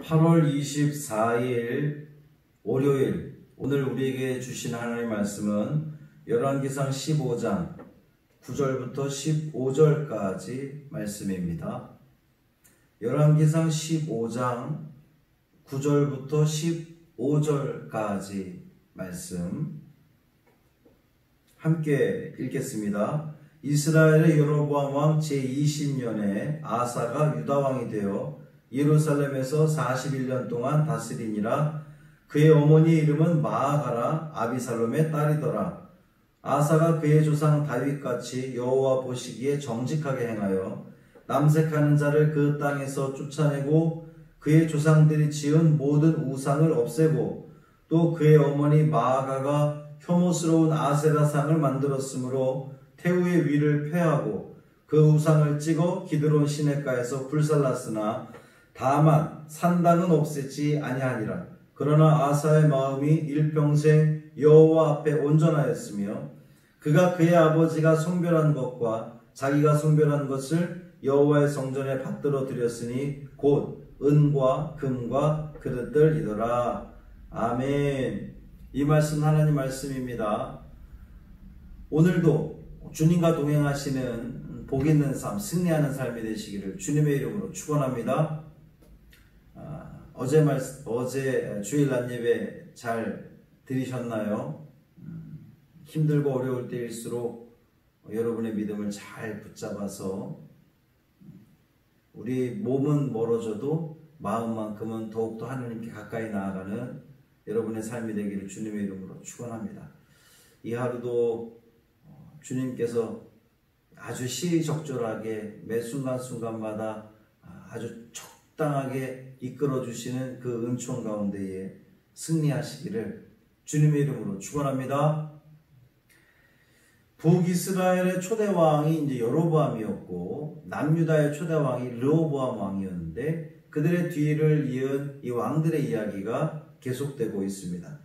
8월 24일 월요일, 오늘 우리에게 주신 하나님의 말씀은 열왕기상 15장 9절부터 15절까지 말씀입니다. 열왕기상 15장 9절부터 15절까지 말씀 함께 읽겠습니다. 이스라엘의 여로보암 왕 제20년에 아사가 유다 왕이 되어 예루살렘에서 41년 동안 다스리니라. 그의 어머니 이름은 마아가라 아비살롬의 딸이더라. 아사가 그의 조상 다윗같이 여호와 보시기에 정직하게 행하여 남색하는 자를 그 땅에서 쫓아내고 그의 조상들이 지은 모든 우상을 없애고 또 그의 어머니 마아가가 혐오스러운 아세라상을 만들었으므로 태우의 위를 폐하고 그 우상을 찍어 기드론 시냇가에서 불살랐으나 다만 산당은 없애지 아니하니라. 그러나 아사의 마음이 일평생 여호와 앞에 온전하였으며 그가 그의 아버지가 성별한 것과 자기가 성별한 것을 여호와의 성전에 받들어 드렸으니 곧 은과 금과 그릇들이더라. 아멘. 이 말씀 하나님 말씀입니다. 오늘도 주님과 동행하시는 복 있는 삶, 승리하는 삶이 되시기를 주님의 이름으로 축원합니다. 어제 주일 낮 예배 잘 들으셨나요? 힘들고 어려울 때일수록 여러분의 믿음을 잘 붙잡아서 우리 몸은 멀어져도 마음만큼은 더욱더 하나님께 가까이 나아가는 여러분의 삶이 되기를 주님의 이름으로 축원합니다. 이 하루도 주님께서 아주 시의적절하게 매 순간순간마다 아주 적당하게 이끌어주시는 그 은총 가운데에 승리하시기를 주님의 이름으로 축원합니다. 북이스라엘의 초대왕이 이제 여로보암이었고 남유다의 초대왕이 르호보암 왕이었는데 그들의 뒤를 이은 이 왕들의 이야기가 계속되고 있습니다.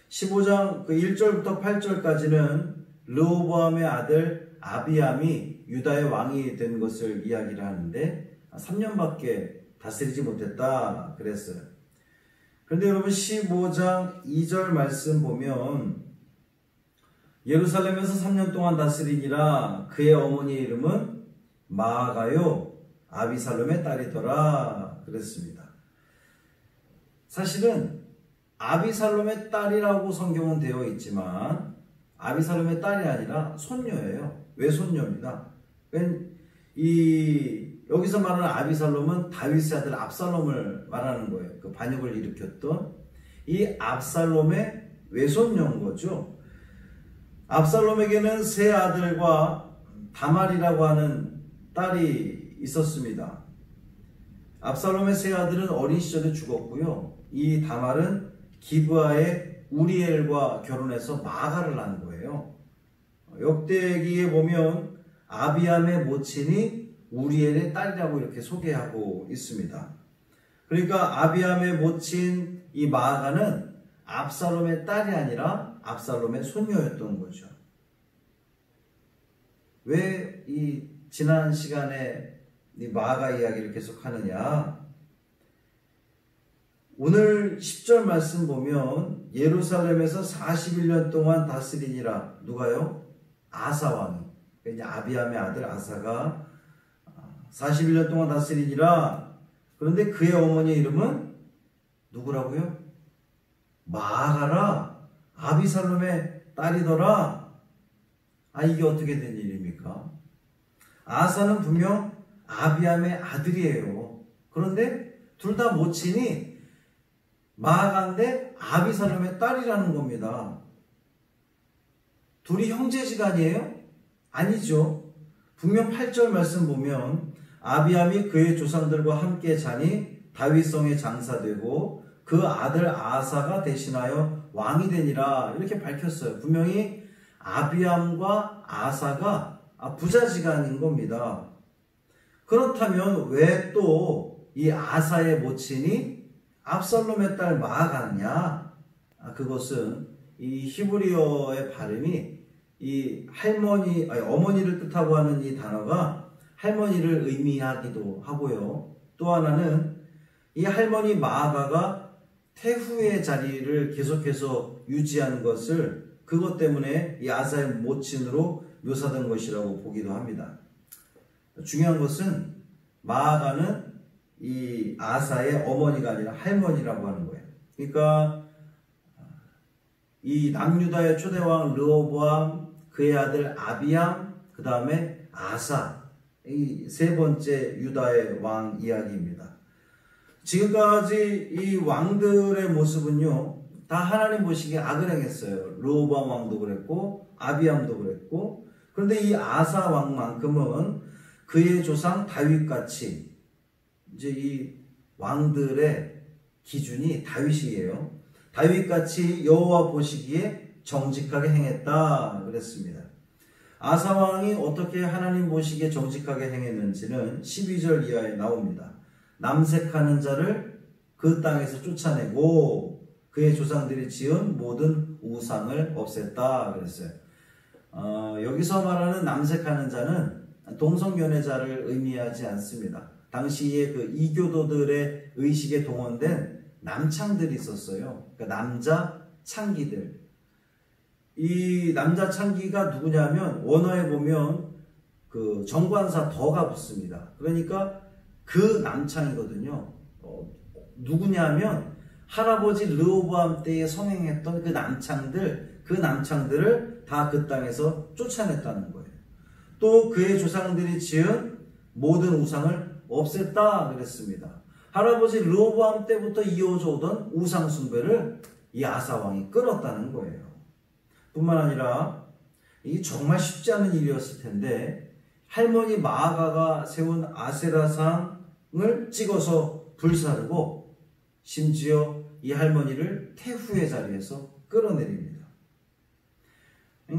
15장 1절부터 8절까지는 르호보암의 아들 아비암이 유다의 왕이 된 것을 이야기를 하는데 3년밖에 다스리지 못했다 그랬어요. 그런데 여러분 15장 2절 말씀 보면 예루살렘에서 3년 동안 다스리니라. 그의 어머니 이름은 마아가요 아비살롬의 딸이더라 그랬습니다. 사실은 아비살롬의 딸이라고 성경은 되어 있지만 아비살롬의 딸이 아니라 손녀예요. 외손녀입니다. 여기서 말하는 아비살롬은 다윗의 아들 압살롬을 말하는 거예요. 그 반역을 일으켰던 이 압살롬의 외손녀인 거죠. 압살롬에게는 세 아들과 다말이라고 하는 딸이 있었습니다. 압살롬의 세 아들은 어린 시절에 죽었고요. 이 다말은 기브아의 우리엘과 결혼해서 마가를 낳은 거예요. 역대기에 보면 아비암의 모친이 우리엘의 딸이라고 이렇게 소개하고 있습니다. 그러니까 아비암의 모친 이 마아가는 압살롬의 딸이 아니라 압살롬의 손녀였던 거죠. 왜 이 지난 시간에 이 마아가 이야기를 계속하느냐? 오늘 10절 말씀 보면 예루살렘에서 41년 동안 다스리니라. 누가요? 아사 왕이. 그러니까 아비암의 아들 아사가 41년 동안 다스리니라. 그런데 그의 어머니 이름은 누구라고요? 마아가라 아비살롬의 딸이더라. 이게 어떻게 된 일입니까? 아사는 분명 아비암의 아들이에요. 그런데 둘 다 모친이 마아가인데 아비살롬의 딸이라는 겁니다. 둘이 형제지간이에요? 아니죠. 분명 8절 말씀 보면 아비암이 그의 조상들과 함께 자니 다윗성에 장사되고 그 아들 아사가 대신하여 왕이 되니라 이렇게 밝혔어요. 분명히 아비암과 아사가 부자지간인 겁니다. 그렇다면 왜 또 이 아사의 모친이 압살롬의 딸 마아가냐? 그것은 이 히브리어의 발음이 이 어머니를 뜻하고 하는 이 단어가 할머니를 의미하기도 하고요. 또 하나는 이 할머니 마아가가 태후의 자리를 계속해서 유지한 것을 그것 때문에 이 아사의 모친으로 묘사된 것이라고 보기도 합니다. 중요한 것은 마아가는 이 아사의 어머니가 아니라 할머니라고 하는 거예요. 그러니까 이 남유다의 초대왕 르호보암, 그의 아들 아비암, 그 다음에 아사, 이 세 번째 유다의 왕 이야기입니다. 지금까지 이 왕들의 모습은요, 다 하나님 보시기에 악을 행했어요. 르호보암 왕도 그랬고 아비암도 그랬고, 그런데 이 아사 왕만큼은 그의 조상 다윗같이 이제 이 왕들의 기준이 다윗이에요. 다윗같이 여호와 보시기에 정직하게 행했다 그랬습니다. 아사 왕이 어떻게 하나님 보시기에 정직하게 행했는지는 12절 이하에 나옵니다. 남색하는 자를 그 땅에서 쫓아내고 그의 조상들이 지은 모든 우상을 없앴다 그랬어요. 여기서 말하는 남색하는 자는 동성연애자를 의미하지 않습니다. 당시에 그 이교도들의 의식에 동원된 남창들이 있었어요. 그러니까 남자 창기들. 이 남자 창기가 누구냐면 원어에 보면 그 정관사 더가 붙습니다. 그러니까 그 남창이거든요. 누구냐면 할아버지 르호보암 때에 성행했던 그 남창들을 다 그 땅에서 쫓아냈다는 거예요. 또 그의 조상들이 지은 모든 우상을 없앴다 그랬습니다. 할아버지 르호보암 때부터 이어져 오던 우상 숭배를 이 아사 왕이 끊었다는 거예요. 뿐만 아니라 이게 정말 쉽지 않은 일이었을 텐데 할머니 마아가가 세운 아세라상을 찍어서 불사르고 심지어 이 할머니를 태후의 자리에서 끌어내립니다.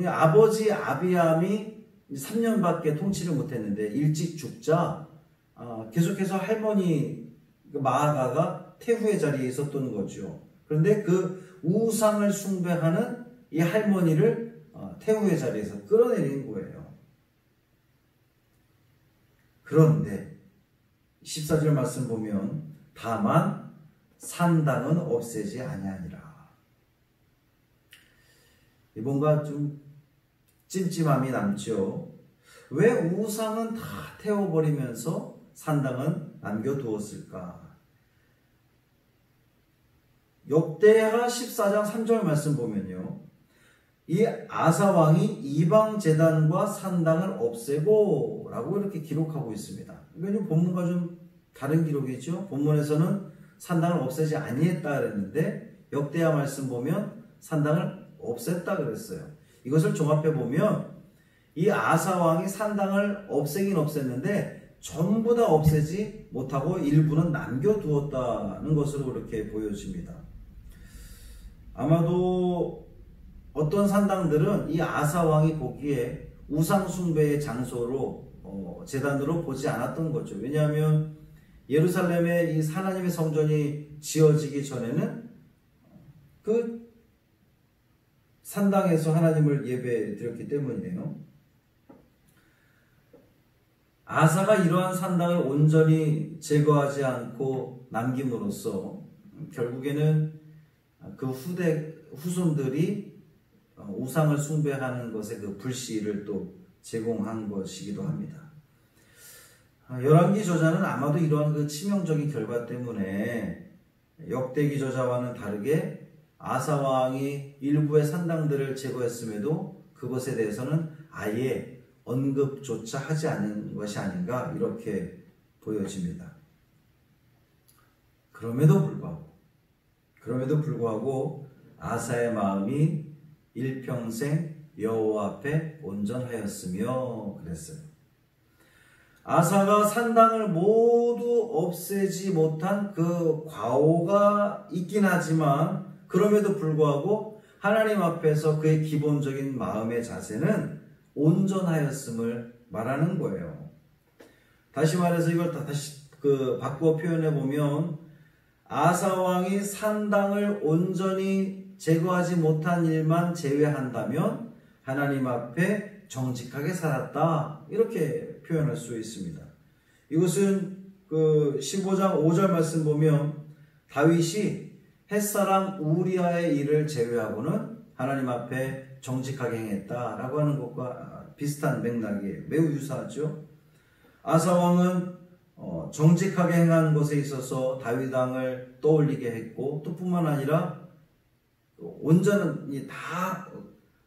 아버지 아비암이 3년밖에 통치를 못했는데 일찍 죽자 계속해서 할머니 마아가가 태후의 자리에 있었던 거죠. 그런데 그 우상을 숭배하는 이 할머니를 태후의 자리에서 끌어내린 거예요. 그런데 14절 말씀 보면 다만 산당은 없애지 아니하니라. 뭔가 좀 찜찜함이 남죠. 왜 우상은 다 태워버리면서 산당은 남겨두었을까? 역대하 14장 3절 말씀 보면요, 이 아사 왕이 이방 제단과 산당을 없애고 라고 이렇게 기록하고 있습니다. 이건 본문과 좀 다른 기록이죠. 본문에서는 산당을 없애지 아니했다 그랬는데 역대하 말씀 보면 산당을 없앴다 그랬어요. 이것을 종합해 보면 이 아사 왕이 산당을 없애긴 없앴는데 전부 다 없애지 못하고 일부는 남겨두었다는 것으로 이렇게 보여집니다. 아마도 어떤 산당들은 이 아사 왕이 보기에 우상 숭배의 장소로 제단으로 보지 않았던 거죠. 왜냐하면 예루살렘에 이 하나님의 성전이 지어지기 전에는 그 산당에서 하나님을 예배 드렸기 때문이에요. 아사가 이러한 산당을 온전히 제거하지 않고 남김으로써 결국에는 그 후손들이 우상을 숭배하는 것에 그 불씨를 또 제공한 것이기도 합니다. 열왕기 저자는 아마도 이러한 그 치명적인 결과 때문에 역대기 저자와는 다르게 아사 왕이 일부의 산당들을 제거했음에도 그것에 대해서는 아예 언급조차 하지 않은 것이 아닌가 이렇게 보여집니다. 그럼에도 불구하고 아사의 마음이 일평생 여호와 앞에 온전하였으며 그랬어요. 아사가 산당을 모두 없애지 못한 그 과오가 있긴 하지만 그럼에도 불구하고 하나님 앞에서 그의 기본적인 마음의 자세는 온전하였음을 말하는 거예요. 다시 말해서 이걸 다시 바꾸어 표현해 보면 아사 왕이 산당을 온전히 제거하지 못한 일만 제외한다면 하나님 앞에 정직하게 살았다 이렇게 표현할 수 있습니다. 이것은 그 15장 5절 말씀 보면 다윗이 햇사람 우리아의 일을 제외하고는 하나님 앞에 정직하게 행했다라고 하는 것과 비슷한 맥락이에요. 매우 유사하죠. 아사 왕은 정직하게 행한 것에 있어서 다윗 왕을 떠올리게 했고, 또 뿐만 아니라 온전히 다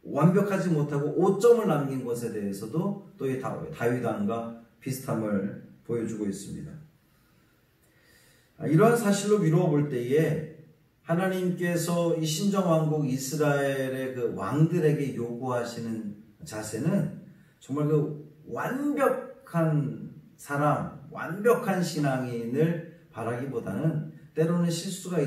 완벽하지 못하고 오점을 남긴 것에 대해서도 또 이 다윗 왕과 비슷함을 보여주고 있습니다. 이러한 사실로 미루어 볼 때에 하나님께서 이 신정왕국 이스라엘의 그 왕들에게 요구하시는 자세는 정말 그 완벽한 사람, 완벽한 신앙인을 바라기보다는 때로는 실수가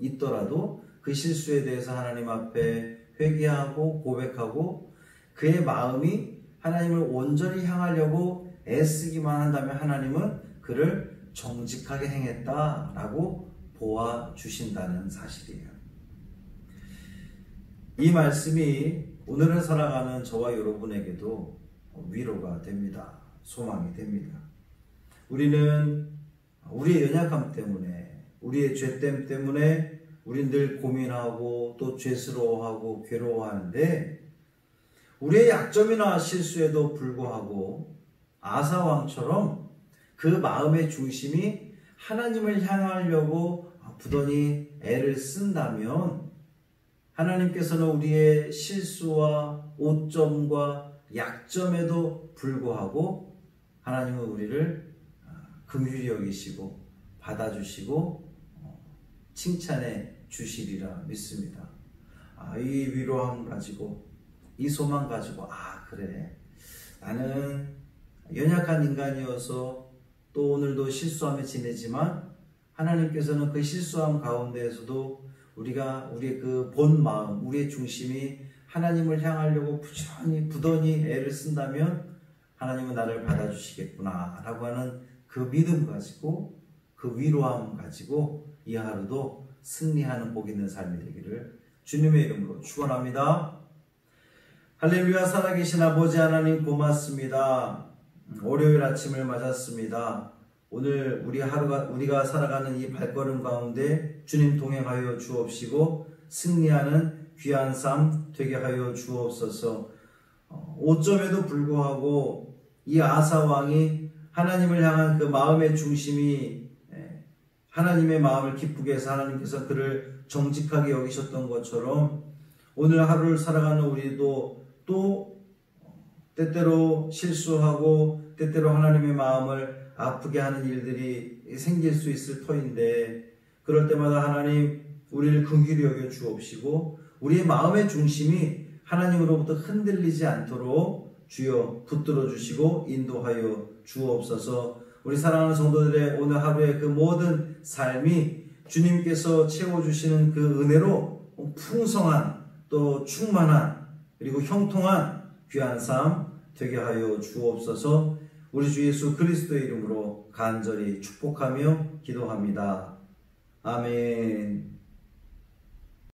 있더라도 그 실수에 대해서 하나님 앞에 회개하고 고백하고 그의 마음이 하나님을 온전히 향하려고 애쓰기만 한다면 하나님은 그를 정직하게 행했다라고 보아주신다는 사실이에요. 이 말씀이 오늘을 살아가는 저와 여러분에게도 위로가 됩니다. 소망이 됩니다. 우리는 우리의 연약함 때문에, 우리의 죄됨 때문에 우린 늘 고민하고 또 죄스러워하고 괴로워하는데, 우리의 약점이나 실수에도 불구하고 아사 왕처럼 그 마음의 중심이 하나님을 향하려고 부단히 애를 쓴다면 하나님께서는 우리의 실수와 오점과 약점에도 불구하고 하나님은 우리를 긍휼히 여기시고 받아주시고 칭찬해 주시리라 믿습니다. 이 위로함 가지고, 이 소망 가지고, 그래, 나는 연약한 인간이어서 또 오늘도 실수하며 지내지만 하나님께서는 그 실수함 가운데에서도 우리가 우리의 그 본 마음, 우리의 중심이 하나님을 향하려고 부단히 애를 쓴다면 하나님은 나를 받아주시겠구나 라고 하는 그 믿음 가지고, 그 위로함 가지고 이 하루도 승리하는 복 있는 삶이 되기를 주님의 이름으로 축원합니다. 할렐루야. 살아계신 아버지 하나님 고맙습니다. 월요일 아침을 맞았습니다. 오늘 우리가 살아가는 이 발걸음 가운데 주님 동행하여 주옵시고 승리하는 귀한 삶 되게 하여 주옵소서. 오점에도 불구하고 이 아사 왕이 하나님을 향한 그 마음의 중심이 하나님의 마음을 기쁘게 해서 하나님께서 그를 정직하게 여기셨던 것처럼 오늘 하루를 살아가는 우리도 또 때때로 실수하고 때때로 하나님의 마음을 아프게 하는 일들이 생길 수 있을 터인데, 그럴 때마다 하나님 우리를 긍휼히 여겨 주옵시고 우리의 마음의 중심이 하나님으로부터 흔들리지 않도록 주여 붙들어 주시고 인도하여 주옵소서. 우리 사랑하는 성도들의 오늘 하루의 그 모든 삶이 주님께서 채워주시는 그 은혜로 풍성한 또 충만한 그리고 형통한 귀한 삶 되게 하여 주옵소서. 우리 주 예수 그리스도의 이름으로 간절히 축복하며 기도합니다. 아멘.